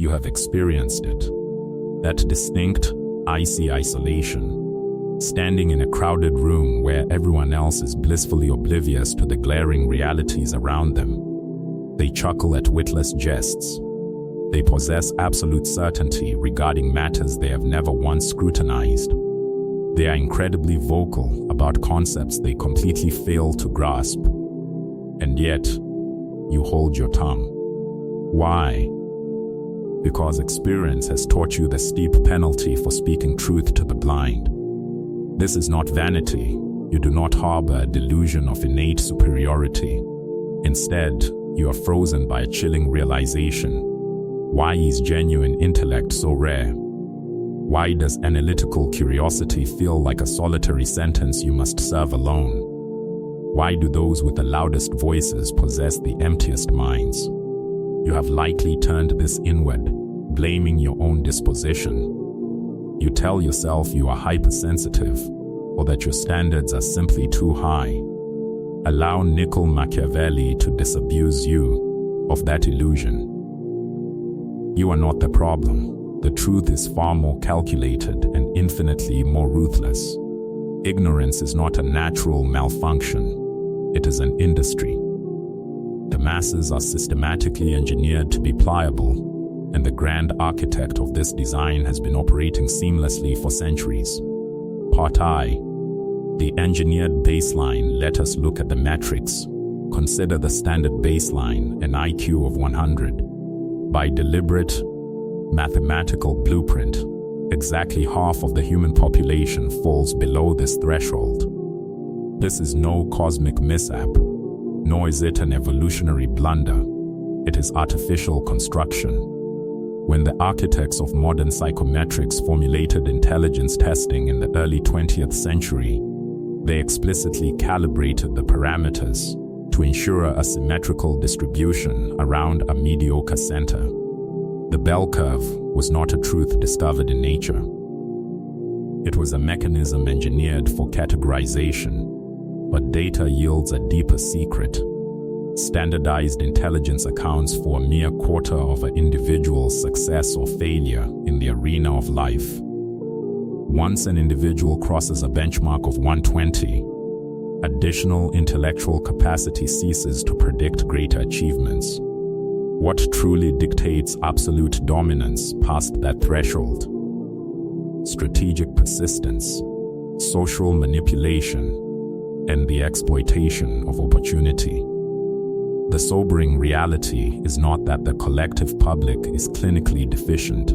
You have experienced it. That distinct, icy isolation. Standing in a crowded room where everyone else is blissfully oblivious to the glaring realities around them. They chuckle at witless jests. They possess absolute certainty regarding matters they have never once scrutinized. They are incredibly vocal about concepts they completely fail to grasp. And yet, you hold your tongue. Why? Because experience has taught you the steep penalty for speaking truth to the blind. This is not vanity. You do not harbor a delusion of innate superiority. Instead, you are frozen by a chilling realization. Why is genuine intellect so rare? Why does analytical curiosity feel like a solitary sentence you must serve alone? Why do those with the loudest voices possess the emptiest minds? You have likely turned this inward, blaming your own disposition. You tell yourself you are hypersensitive, or that your standards are simply too high. Allow Machiavelli to disabuse you of that illusion. You are not the problem. The truth is far more calculated and infinitely more ruthless. Ignorance is not a natural malfunction. It is an industry. The masses are systematically engineered to be pliable, and the grand architect of this design has been operating seamlessly for centuries. Part I. The engineered baseline. Let us look at the metrics. Consider the standard baseline, an IQ of 100. By deliberate, mathematical blueprint, exactly half of the human population falls below this threshold. This is no cosmic mishap, nor is it an evolutionary blunder. It is artificial construction. When the architects of modern psychometrics formulated intelligence testing in the early 20th century, they explicitly calibrated the parameters to ensure a symmetrical distribution around a mediocre center. The bell curve was not a truth discovered in nature. It was a mechanism engineered for categorization, but data yields a deeper secret. Standardized intelligence accounts for a mere quarter of an individual's success or failure in the arena of life. Once an individual crosses a benchmark of 120, additional intellectual capacity ceases to predict greater achievements. What truly dictates absolute dominance past that threshold? Strategic persistence, social manipulation, and the exploitation of opportunity. The sobering reality is not that the collective public is clinically deficient.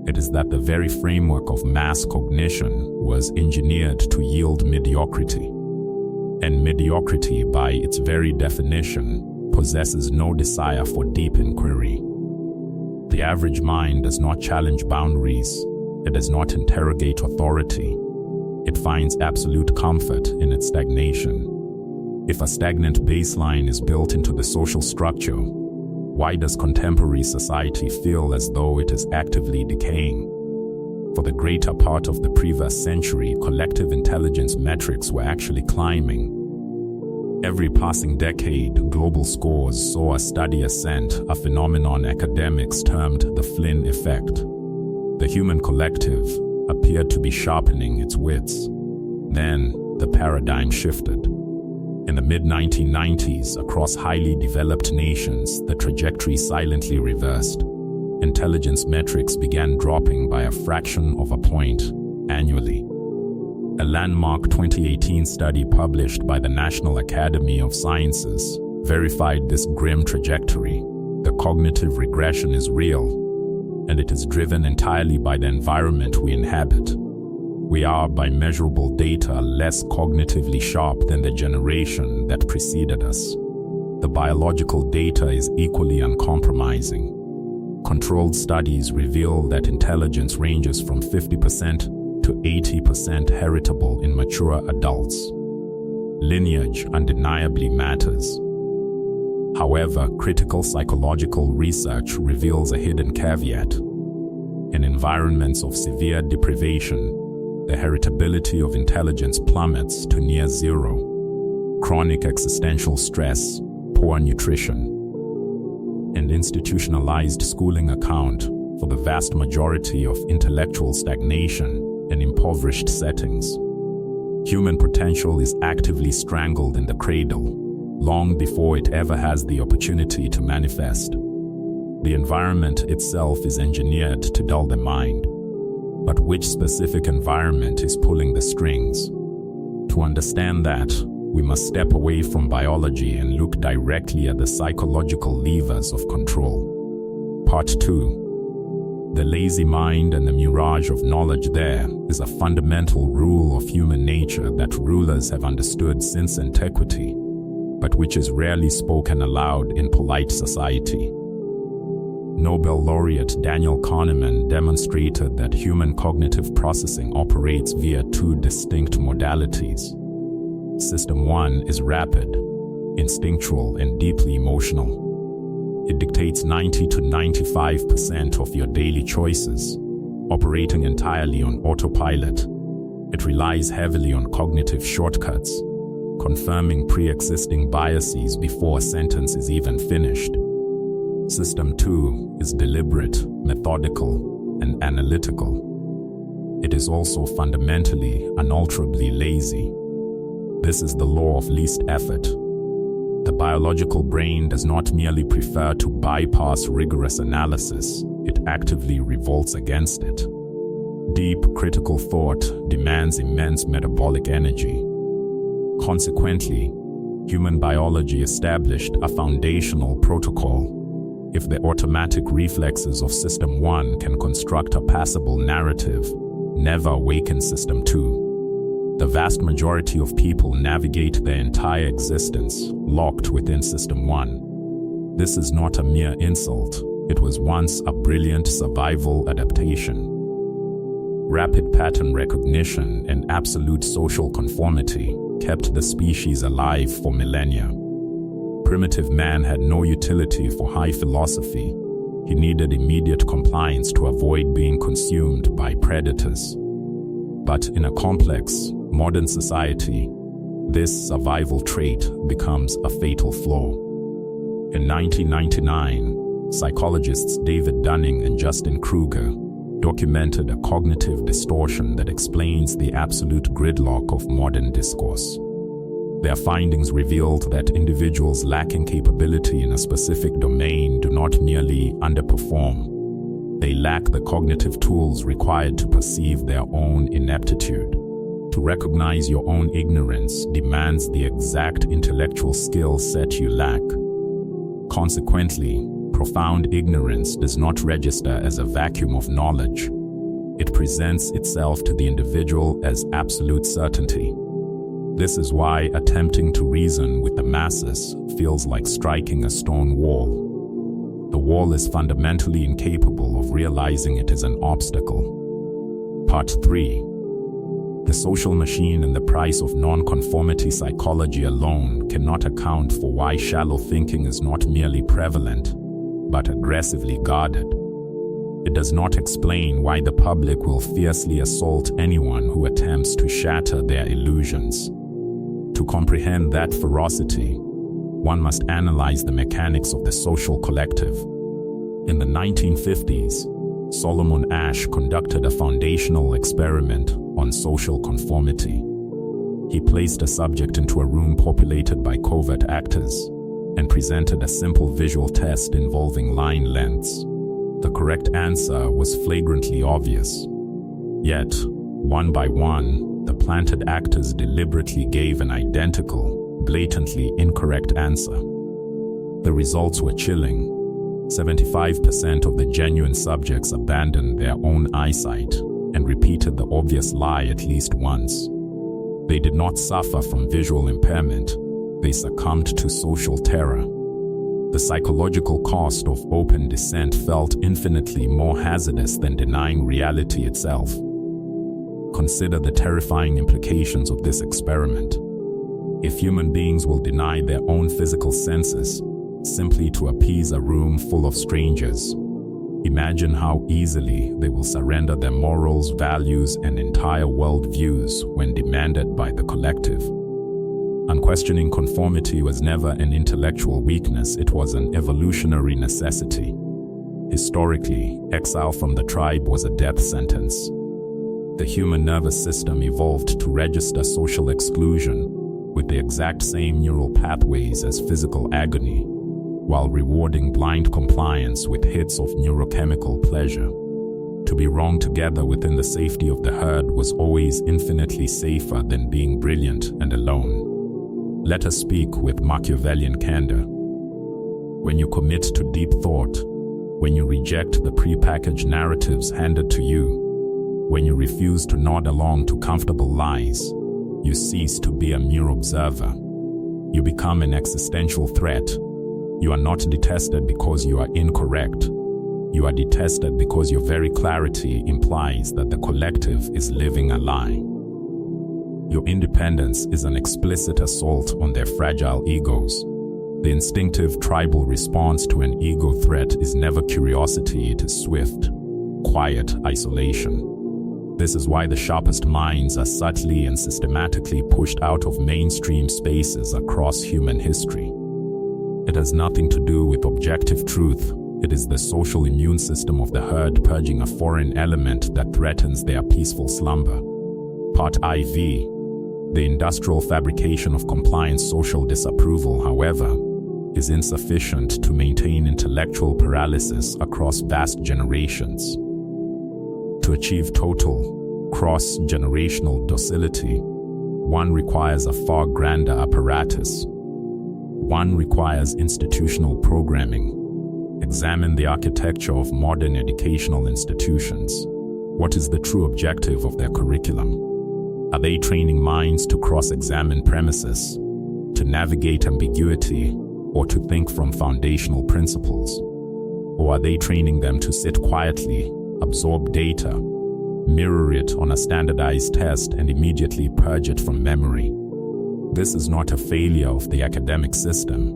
It is that the very framework of mass cognition was engineered to yield mediocrity. And mediocrity, by its very definition, possesses no desire for deep inquiry. The average mind does not challenge boundaries. It does not interrogate authority. It finds absolute comfort in its stagnation. If a stagnant baseline is built into the social structure, why does contemporary society feel as though it is actively decaying? For the greater part of the previous century, collective intelligence metrics were actually climbing. Every passing decade, global scores saw a steady ascent, a phenomenon academics termed the Flynn effect. The human collective appeared to be sharpening its wits. Then, the paradigm shifted. In the mid-1990s, across highly developed nations, the trajectory silently reversed. Intelligence metrics began dropping by a fraction of a point annually. A landmark 2018 study published by the National Academy of Sciences verified this grim trajectory. The cognitive regression is real, and it is driven entirely by the environment we inhabit. We are, by measurable data, less cognitively sharp than the generation that preceded us. The biological data is equally uncompromising. Controlled studies reveal that intelligence ranges from 50% to 80% heritable in mature adults. Lineage undeniably matters. However, critical psychological research reveals a hidden caveat. In environments of severe deprivation, the heritability of intelligence plummets to near zero. Chronic existential stress, poor nutrition, and institutionalized schooling account for the vast majority of intellectual stagnation and impoverished settings. Human potential is actively strangled in the cradle, long before it ever has the opportunity to manifest. The environment itself is engineered to dull the mind. But which specific environment is pulling the strings? To understand that, we must step away from biology and look directly at the psychological levers of control. Part 2. The lazy mind and the mirage of knowledge. There is a fundamental rule of human nature that rulers have understood since antiquity, but which is rarely spoken aloud in polite society. Nobel laureate Daniel Kahneman demonstrated that human cognitive processing operates via two distinct modalities. System 1 is rapid, instinctual, and deeply emotional. It dictates 90 to 95% of your daily choices, operating entirely on autopilot. It relies heavily on cognitive shortcuts, confirming pre-existing biases before a sentence is even finished. System 2 is deliberate, methodical, and analytical. It is also fundamentally, unalterably lazy. This is the law of least effort. The biological brain does not merely prefer to bypass rigorous analysis, it actively revolts against it. Deep, critical thought demands immense metabolic energy. Consequently, human biology established a foundational protocol. If the automatic reflexes of System 1 can construct a passable narrative, never awaken System 2. The vast majority of people navigate their entire existence locked within System 1. This is not a mere insult, it was once a brilliant survival adaptation. Rapid pattern recognition and absolute social conformity kept the species alive for millennia. Primitive man had no utility for high philosophy. He needed immediate compliance to avoid being consumed by predators. But in a complex, modern society, this survival trait becomes a fatal flaw. In 1999, psychologists David Dunning and Dunning-Kruger documented a cognitive distortion that explains the absolute gridlock of modern discourse. Their findings revealed that individuals lacking capability in a specific domain do not merely underperform. They lack the cognitive tools required to perceive their own ineptitude. To recognize your own ignorance demands the exact intellectual skill set you lack. Consequently, profound ignorance does not register as a vacuum of knowledge. It presents itself to the individual as absolute certainty. This is why attempting to reason with the masses feels like striking a stone wall. The wall is fundamentally incapable of realizing it is an obstacle. Part 3. The social machine and the price of non-conformity. Psychology alone cannot account for why shallow thinking is not merely prevalent, but aggressively guarded. It does not explain why the public will fiercely assault anyone who attempts to shatter their illusions. To comprehend that ferocity, one must analyze the mechanics of the social collective. In the 1950s, Solomon Asch conducted a foundational experiment on social conformity. He placed a subject into a room populated by covert actors and presented a simple visual test involving line lengths. The correct answer was flagrantly obvious. Yet, one by one, the planted actors deliberately gave an identical, blatantly incorrect answer. The results were chilling. 75% of the genuine subjects abandoned their own eyesight and repeated the obvious lie at least once. They did not suffer from visual impairment, they succumbed to social terror. The psychological cost of open dissent felt infinitely more hazardous than denying reality itself. Consider the terrifying implications of this experiment. If human beings will deny their own physical senses simply to appease a room full of strangers, imagine how easily they will surrender their morals, values, and entire worldviews when demanded by the collective. Unquestioning conformity was never an intellectual weakness, it was an evolutionary necessity. Historically, exile from the tribe was a death sentence. The human nervous system evolved to register social exclusion with the exact same neural pathways as physical agony, while rewarding blind compliance with hits of neurochemical pleasure. To be wrong together within the safety of the herd was always infinitely safer than being brilliant and alone. Let us speak with Machiavellian candor. When you commit to deep thought, when you reject the prepackaged narratives handed to you, when you refuse to nod along to comfortable lies, you cease to be a mere observer. You become an existential threat. You are not detested because you are incorrect. You are detested because your very clarity implies that the collective is living a lie. Your independence is an explicit assault on their fragile egos. The instinctive tribal response to an ego threat is never curiosity, it is swift, quiet isolation. This is why the sharpest minds are subtly and systematically pushed out of mainstream spaces across human history. It has nothing to do with objective truth. It is the social immune system of the herd purging a foreign element that threatens their peaceful slumber. Part IV. The industrial fabrication of compliance social disapproval, however, is insufficient to maintain intellectual paralysis across vast generations. To achieve total, cross-generational docility, one requires a far grander apparatus. One requires institutional programming. Examine the architecture of modern educational institutions. What is the true objective of their curriculum? Are they training minds to cross-examine premises, to navigate ambiguity, or to think from foundational principles? Or are they training them to sit quietly, absorb data, mirror it on a standardized test, and immediately purge it from memory? This is not a failure of the academic system.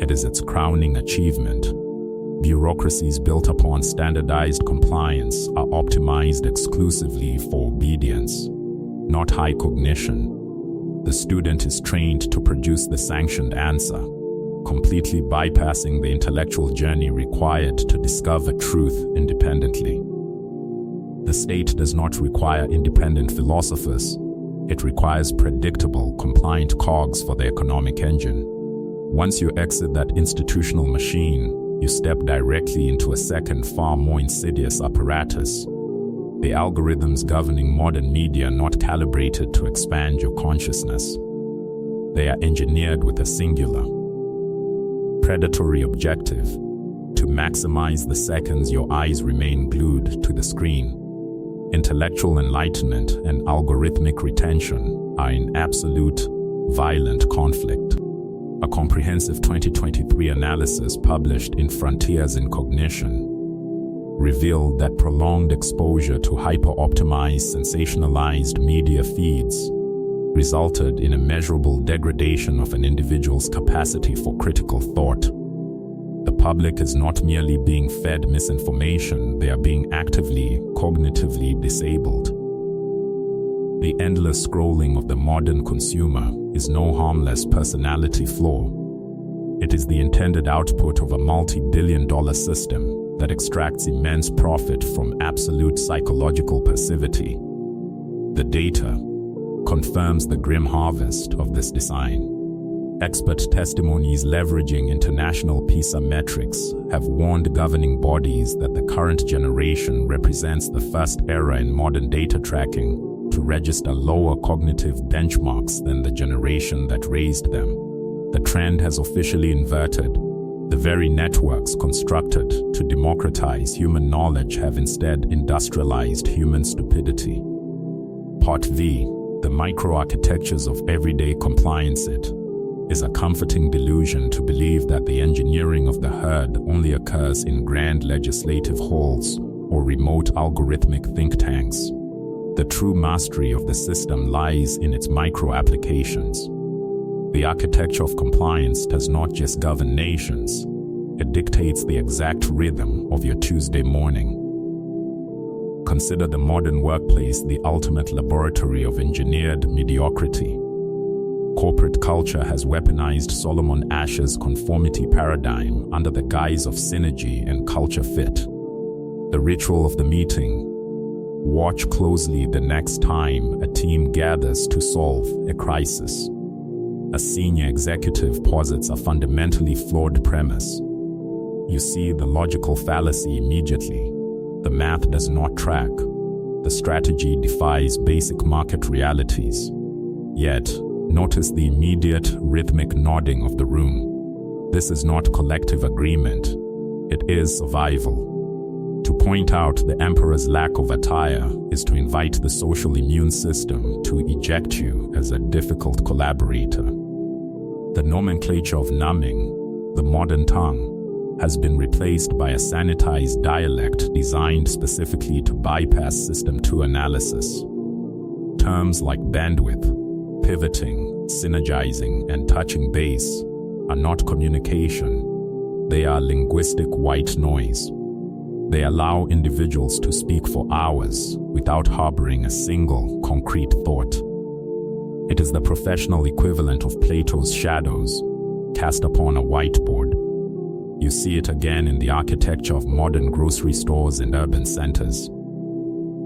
It is its crowning achievement. Bureaucracies built upon standardized compliance are optimized exclusively for obedience, not high cognition. The student is trained to produce the sanctioned answer, completely bypassing the intellectual journey required to discover truth independently. The state does not require independent philosophers. It requires predictable, compliant cogs for the economic engine. Once you exit that institutional machine, you step directly into a second, far more insidious apparatus. The algorithms governing modern media are not calibrated to expand your consciousness. They are engineered with a singular, predatory objective: to maximize the seconds your eyes remain glued to the screen. Intellectual enlightenment and algorithmic retention are in absolute, violent conflict. A comprehensive 2023 analysis published in Frontiers in Cognition revealed that prolonged exposure to hyper-optimized, sensationalized media feeds resulted in a measurable degradation of an individual's capacity for critical thought. The public is not merely being fed misinformation, they are being actively, cognitively disabled. The endless scrolling of the modern consumer is no harmless personality flaw. It is the intended output of a multi-billion-dollar system that extracts immense profit from absolute psychological passivity. The data confirms the grim harvest of this design. Expert testimonies leveraging international PISA metrics have warned governing bodies that the current generation represents the first era in modern data tracking to register lower cognitive benchmarks than the generation that raised them. The trend has officially inverted. The very networks constructed to democratize human knowledge have instead industrialized human stupidity. Part V. The microarchitectures of everyday compliance. It is a comforting delusion to believe that the engineering of the herd only occurs in grand legislative halls or remote algorithmic think tanks. The true mastery of the system lies in its micro-applications. The architecture of compliance does not just govern nations, it dictates the exact rhythm of your Tuesday morning. Consider the modern workplace the ultimate laboratory of engineered mediocrity. Corporate culture has weaponized Solomon Asher's conformity paradigm under the guise of synergy and culture fit. The ritual of the meeting. Watch closely the next time a team gathers to solve a crisis. A senior executive posits a fundamentally flawed premise. You see the logical fallacy immediately. The math does not track. The strategy defies basic market realities. Yet, notice the immediate rhythmic nodding of the room. This is not collective agreement. It is survival. To point out the emperor's lack of attire is to invite the social immune system to eject you as a difficult collaborator. The nomenclature of numbing, the modern tongue, has been replaced by a sanitized dialect designed specifically to bypass System 2 analysis. Terms like bandwidth, pivoting, synergizing, and touching base are not communication. They are linguistic white noise. They allow individuals to speak for hours without harboring a single concrete thought. It is the professional equivalent of Plato's shadows cast upon a whiteboard. You see it again in the architecture of modern grocery stores and urban centers.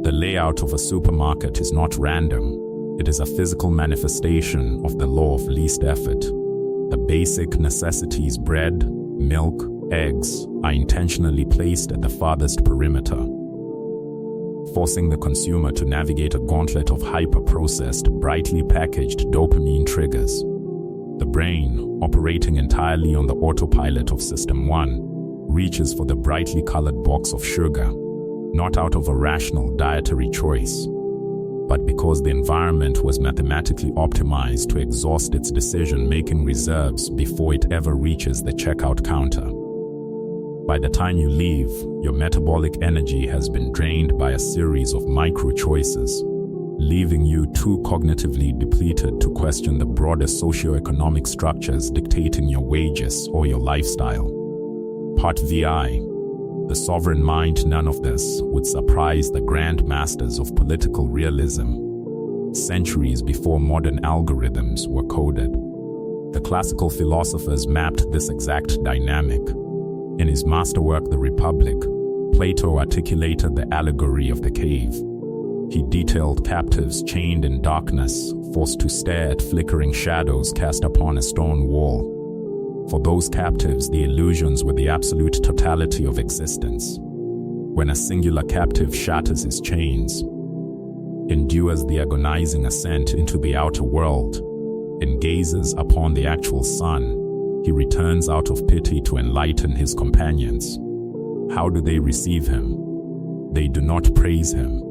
The layout of a supermarket is not random. It is a physical manifestation of the law of least effort. The basic necessities, bread, milk, eggs, are intentionally placed at the farthest perimeter, forcing the consumer to navigate a gauntlet of hyper-processed, brightly packaged dopamine triggers. The brain, operating entirely on the autopilot of System 1, reaches for the brightly colored box of sugar, not out of a rational dietary choice, but because the environment was mathematically optimized to exhaust its decision-making reserves before it ever reaches the checkout counter. By the time you leave, your metabolic energy has been drained by a series of micro-choices, leaving you too cognitively depleted to question the broader socioeconomic structures dictating your wages or your lifestyle. Part VI. The sovereign mind. None of this would surprise the grand masters of political realism, centuries before modern algorithms were coded. The classical philosophers mapped this exact dynamic. In his masterwork, The Republic, Plato articulated the allegory of the cave. He detailed captives chained in darkness, forced to stare at flickering shadows cast upon a stone wall. For those captives, the illusions were the absolute totality of existence. When a singular captive shatters his chains, endures the agonizing ascent into the outer world, and gazes upon the actual sun, he returns out of pity to enlighten his companions. How do they receive him? They do not praise him.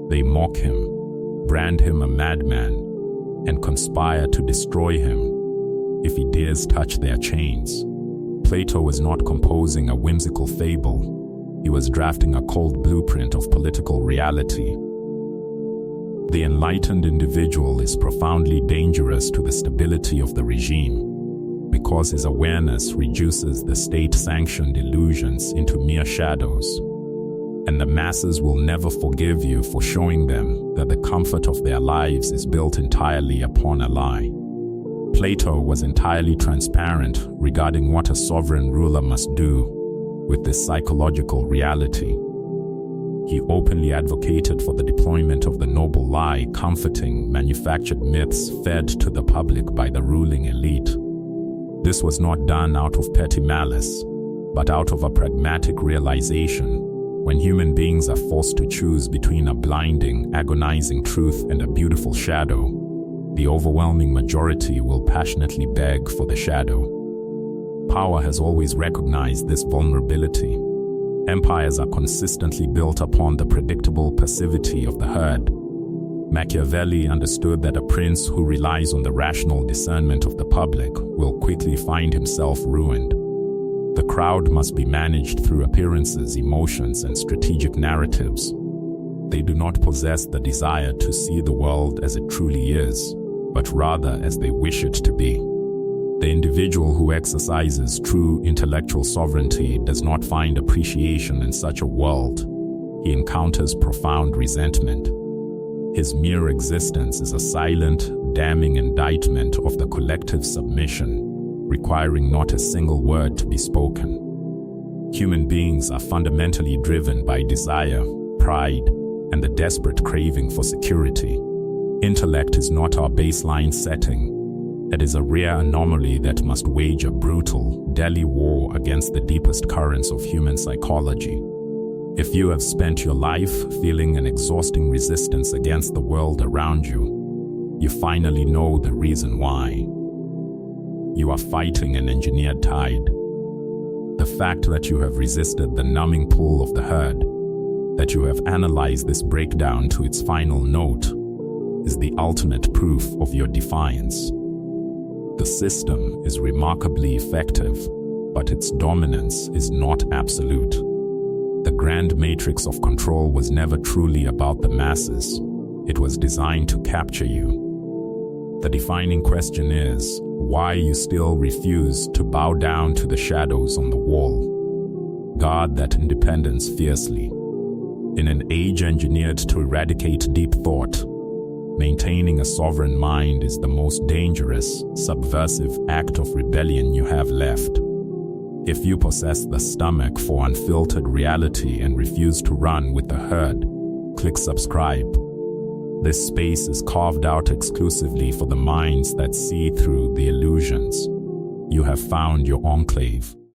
They mock him, brand him a madman, and conspire to destroy him if he dares touch their chains. Plato was not composing a whimsical fable. He was drafting a cold blueprint of political reality. The enlightened individual is profoundly dangerous to the stability of the regime, because his awareness reduces the state-sanctioned illusions into mere shadows. And the masses will never forgive you for showing them that the comfort of their lives is built entirely upon a lie. Plato was entirely transparent regarding what a sovereign ruler must do with this psychological reality. He openly advocated for the deployment of the noble lie, comforting manufactured myths fed to the public by the ruling elite. This was not done out of petty malice, but out of a pragmatic realization. When human beings are forced to choose between a blinding, agonizing truth and a beautiful shadow, the overwhelming majority will passionately beg for the shadow. Power has always recognized this vulnerability. Empires are consistently built upon the predictable passivity of the herd. Machiavelli understood that a prince who relies on the rational discernment of the public will quickly find himself ruined. The crowd must be managed through appearances, emotions, and strategic narratives. They do not possess the desire to see the world as it truly is, but rather as they wish it to be. The individual who exercises true intellectual sovereignty does not find appreciation in such a world. He encounters profound resentment. His mere existence is a silent, damning indictment of the collective submission, requiring not a single word to be spoken. Human beings are fundamentally driven by desire, pride, and the desperate craving for security. Intellect is not our baseline setting. It is a rare anomaly that must wage a brutal, deadly war against the deepest currents of human psychology. If you have spent your life feeling an exhausting resistance against the world around you, you finally know the reason why. You are fighting an engineered tide. The fact that you have resisted the numbing pull of the herd, that you have analyzed this breakdown to its final note, is the ultimate proof of your defiance. The system is remarkably effective, but its dominance is not absolute. The grand matrix of control was never truly about the masses. It was designed to capture you. The defining question is, why you still refuse to bow down to the shadows on the wall. Guard that independence fiercely. In an age engineered to eradicate deep thought, maintaining a sovereign mind is the most dangerous, subversive act of rebellion you have left. If you possess the stomach for unfiltered reality and refuse to run with the herd, click subscribe. This space is carved out exclusively for the minds that see through the illusions. You have found your enclave.